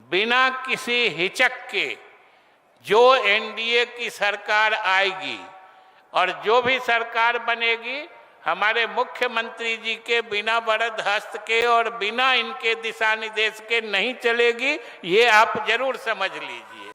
बिना किसी हिचक के जो एनडीए की सरकार आएगी और जो भी सरकार बनेगी, हमारे मुख्यमंत्री जी के बिना वरद हस्त के और बिना इनके दिशा निर्देश के नहीं चलेगी। ये आप जरूर समझ लीजिए।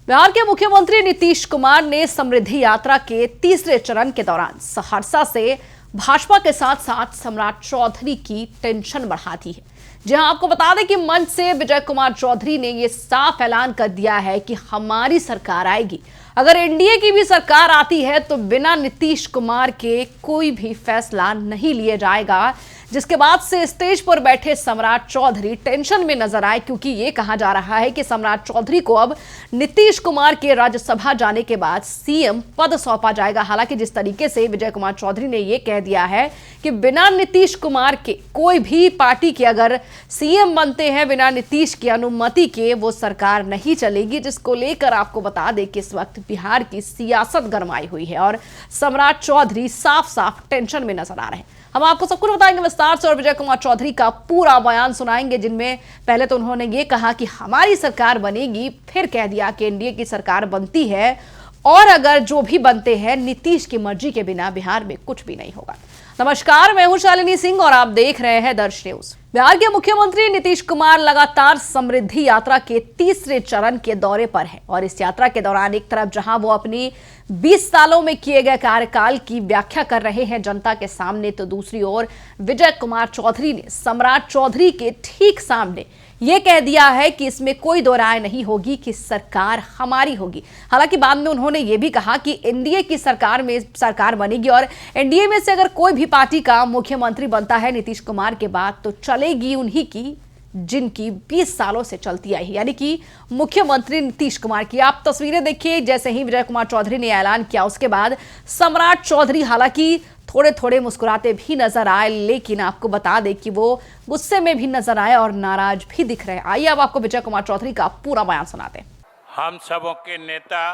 बिहार के मुख्यमंत्री नीतीश कुमार ने समृद्धि यात्रा के तीसरे चरण के दौरान सहरसा से भाजपा के साथ साथ सम्राट चौधरी की टेंशन बढ़ा दी है। जहां आपको बता दें कि मंच से विजय कुमार चौधरी ने यह साफ ऐलान कर दिया है कि हमारी सरकार आएगी, अगर एनडीए की भी सरकार आती है तो बिना नीतीश कुमार के कोई भी फैसला नहीं लिया जाएगा। जिसके बाद से स्टेज पर बैठे सम्राट चौधरी टेंशन में नजर आए, क्योंकि ये कहा जा रहा है कि सम्राट चौधरी को अब नीतीश कुमार के राज्यसभा जाने के बाद सीएम पद सौंपा जाएगा। हालांकि जिस तरीके से विजय कुमार चौधरी ने यह कह दिया है कि बिना नीतीश कुमार के कोई भी पार्टी के अगर सीएम बनते हैं, बिना नीतीश की अनुमति के वो सरकार नहीं चलेगी, जिसको लेकर आपको बता दें कि इस वक्त बिहार की सियासत गरमाई हुई है और सम्राट चौधरी साफ साफ टेंशन में नजर आ रहे हैं। हम आपको सब कुछ बताएंगे विस्तार से और विजय कुमार चौधरी का पूरा बयान सुनाएंगे, जिनमें पहले तो उन्होंने ये कहा कि हमारी सरकार बनेगी, फिर कह दिया कि एनडीए की सरकार बनती है और अगर जो भी बनते हैं नीतीश की मर्जी के बिना बिहार में कुछ भी नहीं होगा। नमस्कार, मैं हूं शालिनी सिंह और आप देख रहे हैं दर्श न्यूज। बिहार के मुख्यमंत्री नीतीश कुमार लगातार समृद्धि यात्रा के तीसरे चरण के दौरे पर हैं और इस यात्रा के दौरान एक तरफ जहां वो अपनी 20 सालों में किए गए कार्यकाल की व्याख्या कर रहे हैं जनता के सामने, तो दूसरी ओर विजय कुमार चौधरी ने सम्राट चौधरी के ठीक सामने ये कह दिया है कि इसमें कोई दो राय नहीं होगी कि सरकार हमारी होगी। हालांकि बाद में उन्होंने ये भी कहा कि एनडीए की सरकार बनेगी और एनडीए में से अगर कोई भी पार्टी का मुख्यमंत्री बनता है नीतीश कुमार के बाद तो चलेगी उन्हीं की जिनकी 20 सालों से चलती आई है, यानी कि मुख्यमंत्री नीतीश कुमार की। आप तस्वीरें देखिए, जैसे ही विजय कुमार चौधरी ने ऐलान किया उसके बाद सम्राट चौधरी हालांकि थोड़े थोड़े मुस्कुराते भी नजर आए, लेकिन आपको बता दें कि वो गुस्से में भी नजर आए और नाराज भी दिख रहे हैं। आइए अब आपको विजय कुमार चौधरी का पूरा बयान सुनाते हैं। हम सबों के नेता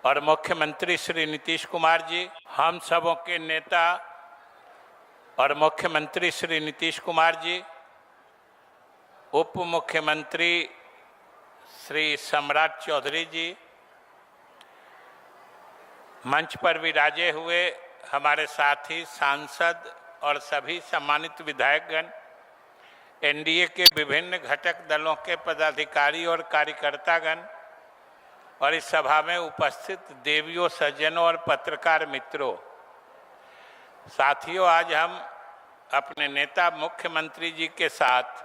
और मुख्यमंत्री श्री नीतीश कुमार जी, हम सबों के नेता और मुख्यमंत्री श्री नीतीश कुमार जी, उप मुख्यमंत्री श्री सम्राट चौधरी जी, मंच पर विराजे हुए हमारे साथी सांसद और सभी सम्मानित विधायकगण, एनडीए के विभिन्न घटक दलों के पदाधिकारी और कार्यकर्तागण और इस सभा में उपस्थित देवियों, सज्जनों और पत्रकार मित्रों, साथियों, आज हम अपने नेता मुख्यमंत्री जी के साथ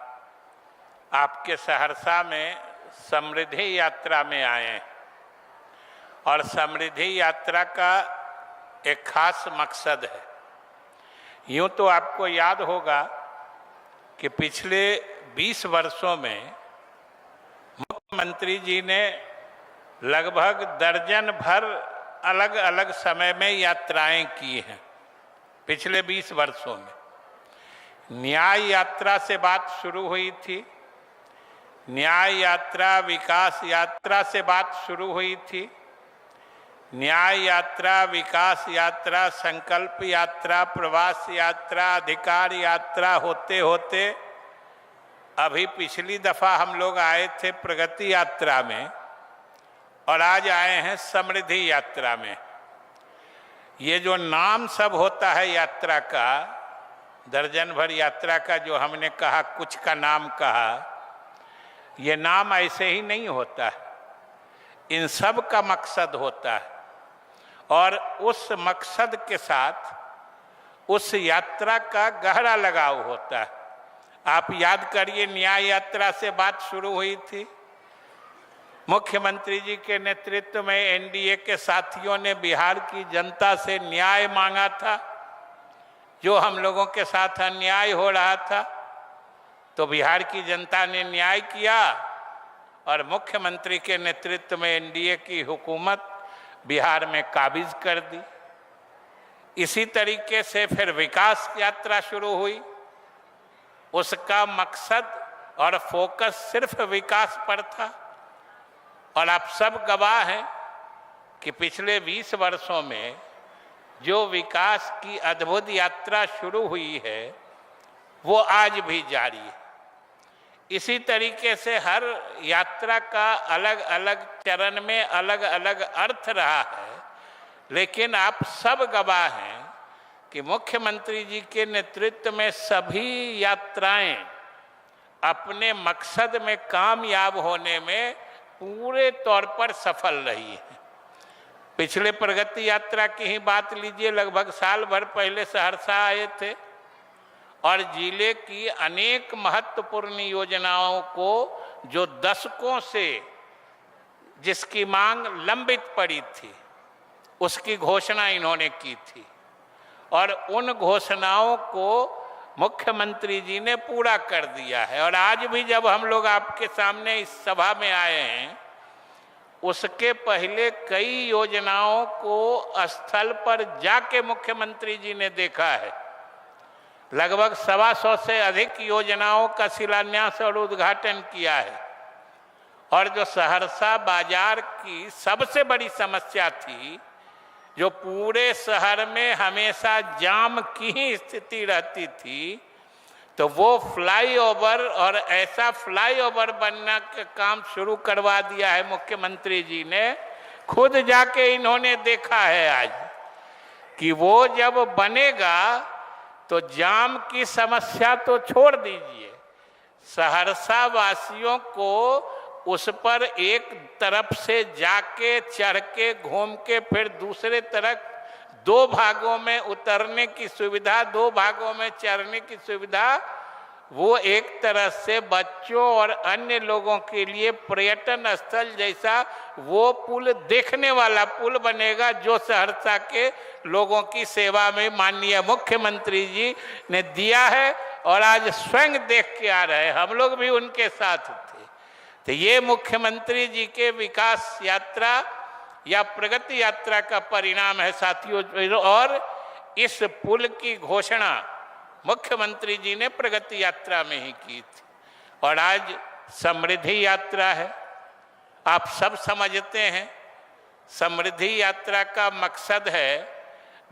आपके सहरसा में समृद्धि यात्रा में आए हैं और समृद्धि यात्रा का एक खास मकसद है। यूं तो आपको याद होगा कि पिछले 20 वर्षों में मुख्यमंत्री जी ने लगभग दर्जन भर अलग अलग समय में यात्राएं की हैं। पिछले 20 वर्षों में न्याय यात्रा से बात शुरू हुई थी, न्याय यात्रा, विकास यात्रा से बात शुरू हुई थी, न्याय यात्रा, विकास यात्रा, संकल्प यात्रा, प्रवास यात्रा, अधिकार यात्रा होते होते अभी पिछली दफा हम लोग आए थे प्रगति यात्रा में और आज आए हैं समृद्धि यात्रा में। ये जो नाम सब होता है यात्रा का, दर्जन भर यात्रा का जो हमने कहा, कुछ का नाम कहा, ये नाम ऐसे ही नहीं होता है, इन सब का मकसद होता है और उस मकसद के साथ उस यात्रा का गहरा लगाव होता है। आप याद करिए, न्याय यात्रा से बात शुरू हुई थी, मुख्यमंत्री जी के नेतृत्व में एनडीए के साथियों ने बिहार की जनता से न्याय मांगा था। जो हम लोगों के साथ अन्याय हो रहा था तो बिहार की जनता ने न्याय किया और मुख्यमंत्री के नेतृत्व में एनडीए की हुकूमत बिहार में काबिज कर दी। इसी तरीके से फिर विकास यात्रा शुरू हुई, उसका मकसद और फोकस सिर्फ विकास पर था और आप सब गवाह हैं कि पिछले 20 वर्षों में जो विकास की अद्भुत यात्रा शुरू हुई है वो आज भी जारी है। इसी तरीके से हर यात्रा का अलग अलग चरण में अलग अलग अर्थ रहा है, लेकिन आप सब गवाह हैं कि मुख्यमंत्री जी के नेतृत्व में सभी यात्राएं अपने मकसद में कामयाब होने में पूरे तौर पर सफल रही है। पिछले प्रगति यात्रा की ही बात लीजिए, लगभग साल भर पहले सहरसा आए थे और जिले की अनेक महत्वपूर्ण योजनाओं को जो दशकों से जिसकी मांग लंबित पड़ी थी उसकी घोषणा इन्होंने की थी और उन घोषणाओं को मुख्यमंत्री जी ने पूरा कर दिया है। और आज भी जब हम लोग आपके सामने इस सभा में आए हैं, उसके पहले कई योजनाओं को स्थल पर जाके मुख्यमंत्री जी ने देखा है। लगभग 125 से अधिक योजनाओं का शिलान्यास और उद्घाटन किया है। और जो सहरसा बाजार की सबसे बड़ी समस्या थी, जो पूरे शहर में हमेशा जाम की ही स्थिति रहती थी, तो वो फ्लाईओवर और ऐसा फ्लाईओवर बनना का काम शुरू करवा दिया है मुख्यमंत्री जी ने। खुद जाके इन्होंने देखा है आज कि वो जब बनेगा तो जाम की समस्या तो छोड़ दीजिए, सहरसा वासियों को उस पर एक तरफ से जाके चढ़ के घूम के फिर दूसरे तरफ 2 भागों में उतरने की सुविधा, 2 भागों में चढ़ने की सुविधा, वो एक तरह से बच्चों और अन्य लोगों के लिए पर्यटन स्थल जैसा वो पुल देखने वाला पुल बनेगा, जो सहरसा के लोगों की सेवा में माननीय मुख्यमंत्री जी ने दिया है और आज स्वयं देख के आ रहे हैं। हम लोग भी उनके साथ थे। तो ये मुख्यमंत्री जी के विकास यात्रा या प्रगति यात्रा का परिणाम है साथियों। और इस पुल की घोषणा मुख्यमंत्री जी ने प्रगति यात्रा में ही की थी और आज समृद्धि यात्रा है। आप सब समझते हैं समृद्धि यात्रा का मकसद है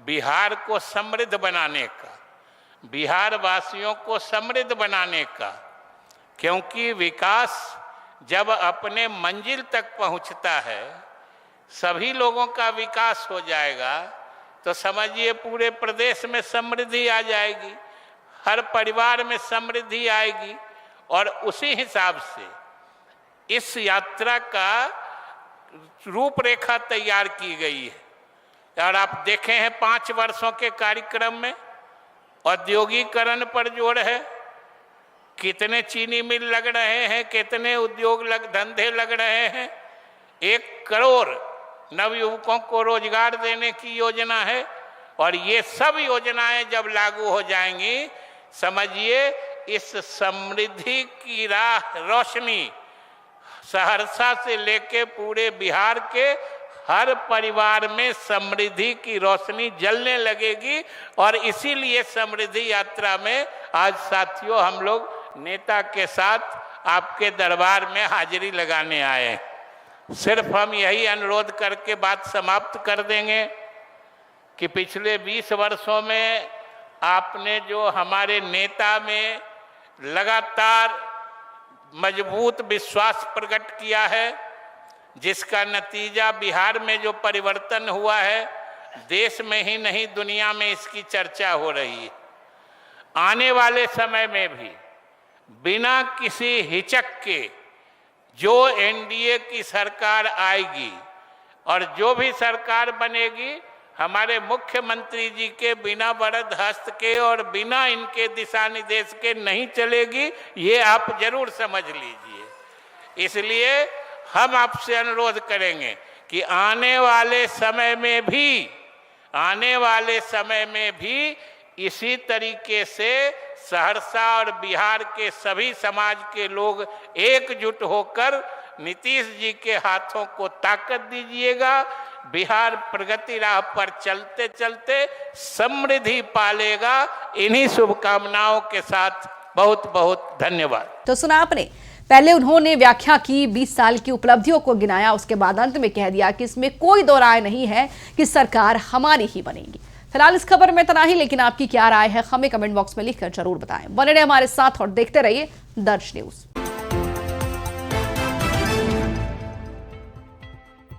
बिहार को समृद्ध बनाने का, बिहार वासियों को समृद्ध बनाने का, क्योंकि विकास जब अपने मंजिल तक पहुंचता है, सभी लोगों का विकास हो जाएगा, तो समझिए पूरे प्रदेश में समृद्धि आ जाएगी, हर परिवार में समृद्धि आएगी। और उसी हिसाब से इस यात्रा का रूपरेखा तैयार की गई है। और आप देखे हैं 5 वर्षों के कार्यक्रम में औद्योगिकरण पर जोर है, कितने चीनी मिल लग रहे हैं, कितने उद्योग धंधे लग रहे हैं, 1 करोड़ नवयुवकों को रोजगार देने की योजना है। और ये सब योजनाएं जब लागू हो जाएंगी, समझिए इस समृद्धि की राह रोशनी सहरसा से लेके पूरे बिहार के हर परिवार में समृद्धि की रोशनी जलने लगेगी। और इसीलिए समृद्धि यात्रा में आज साथियों हम लोग नेता के साथ आपके दरबार में हाजिरी लगाने आए हैं। सिर्फ हम यही अनुरोध करके बात समाप्त कर देंगे कि पिछले 20 वर्षों में आपने जो हमारे नेता में लगातार मजबूत विश्वास प्रकट किया है, जिसका नतीजा बिहार में जो परिवर्तन हुआ है, देश में ही नहीं दुनिया में इसकी चर्चा हो रही है। आने वाले समय में भी बिना किसी हिचक के जो एनडीए की सरकार आएगी और जो भी सरकार बनेगी, हमारे मुख्यमंत्री जी के बिना वरद हस्त के और बिना इनके दिशा निर्देश के नहीं चलेगी, ये आप जरूर समझ लीजिए। इसलिए हम आपसे अनुरोध करेंगे कि आने वाले समय में भी इसी तरीके से सहरसा और बिहार के सभी समाज के लोग एकजुट होकर नीतीश जी के हाथों को ताकत दीजिएगा। बिहार प्रगति राह पर चलते चलते समृद्धि पालेगा। इन्हीं शुभकामनाओं के साथ बहुत बहुत धन्यवाद। तो सुना आपने, पहले उन्होंने व्याख्या की, 20 साल की उपलब्धियों को गिनाया, उसके बाद अंत में कह दिया कि इसमें कोई दो राय नहीं है कि सरकार हमारी ही बनेगी। फिलहाल इस खबर में इतना ही, लेकिन आपकी क्या राय है हमें कमेंट बॉक्स में लिखकर जरूर बताएं। बने रहे हमारे साथ और देखते रहिए दर्श न्यूज।